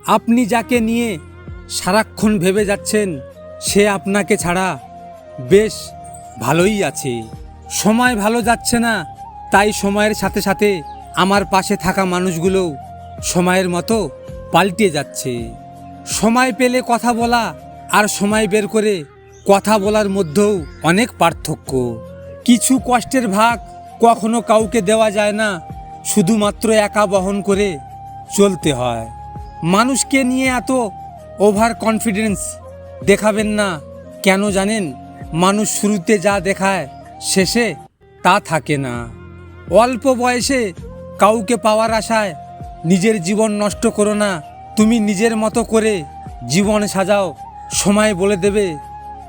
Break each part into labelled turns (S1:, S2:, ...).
S1: আপনি যাকে নিয়ে সারাক্ষণ ভেবে যাচ্ছেন সে আপনাকে ছাড়া বেশ ভালোই আছে। সময় ভালো যাচ্ছে না, তাই সময়ের সাথে সাথে আমার পাশে থাকা মানুষগুলোও সময়ের মতো পাল্টে যাচ্ছে। সময় পেলে কথা বলা আর সময় বের করে কথা বলার মধ্যেও অনেক পার্থক্য। কিছু কষ্টের ভাগ কখনো কাউকে দেওয়া যায় না, শুধুমাত্র একা বহন করে চলতে হয়। মানুষকে নিয়ে এত ওভার কনফিডেন্স দেখাবেন না। কেন জানেন? মানুষ শুরুতে যা দেখায় শেষে তা থাকে না। অল্প বয়সে কাউকে পাওয়ার আশায় নিজের জীবন নষ্ট করো না। তুমি নিজের মতো করে জীবন সাজাও, সময় বলে দেবে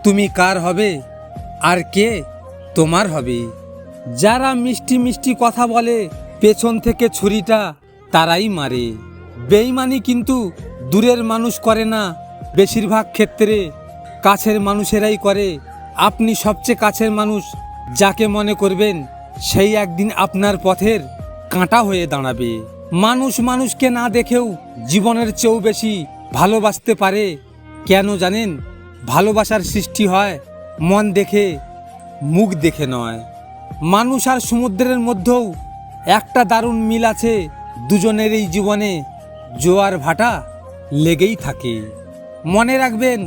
S1: তুমি কার হবে আর কে তোমার হবে। যারা মিষ্টি মিষ্টি কথা বলে পেছন থেকে ছুরিটা তারাই মারে। বেইমানি কিন্তু দূরের মানুষ করে না, বেশিরভাগ ক্ষেত্রে কাছের মানুষেরাই করে। আপনি সবচেয়ে কাছের মানুষ যাকে মনে করবেন সেই একদিন আপনার পথের কাঁটা হয়ে দাঁড়াবে। মানুষ মানুষকে না দেখেও জীবনের চেয়েও বেশি ভালোবাসতে পারে। কেন জানেন? ভালোবাসার সৃষ্টি হয় মন দেখে, মুখ দেখে নয়। মানুষ আর সমুদ্রের মধ্যেও একটা দারুণ মিল আছে। দুজনেরই জীবনে জোয়ার ভাটা লেগেই থাকে। মনে রাখবেন,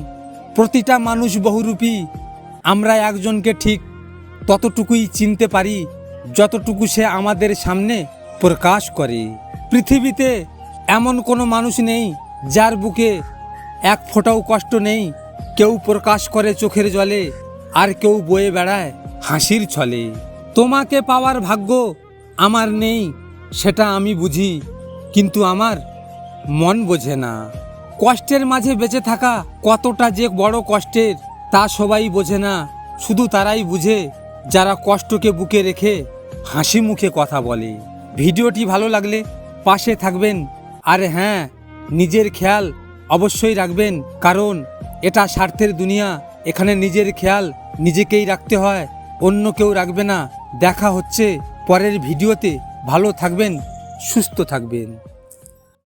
S1: প্রতিটা মানুষ বহুরূপী। আমরা একজনকে ঠিক ততটুকুই চিনতে পারি যতটুকু সে আমাদের সামনে প্রকাশ করে। পৃথিবীতে এমন কোনো মানুষ নেই যার বুকে এক ফোঁটাও কষ্ট নেই। কেউ প্রকাশ করে চোখের জলে, আর কেউ বয়ে বেড়ায় হাসির ছলে। তোমাকে পাওয়ার ভাগ্য আমার নেই সেটা আমি বুঝি, কিন্তু আমার মন বোঝে না। কষ্টের মাঝে বেঁচে থাকা কতটা যে বড় কষ্টের তা সবাই বোঝে না। শুধু তারাই বুঝে যারা কষ্টকে বুকে রেখে হাসি মুখে কথা বলে। ভিডিওটি ভালো লাগলে পাশে থাকবেন, আর হ্যাঁ, নিজের খেয়াল অবশ্যই রাখবেন, কারণ এটা স্বার্থের দুনিয়া। এখানে নিজের খেয়াল নিজেকেই রাখতে হয়, অন্য কেউ রাখবে না। দেখা হচ্ছে পরের ভিডিওতে। ভালো থাকবেন, সুস্থ থাকবেন।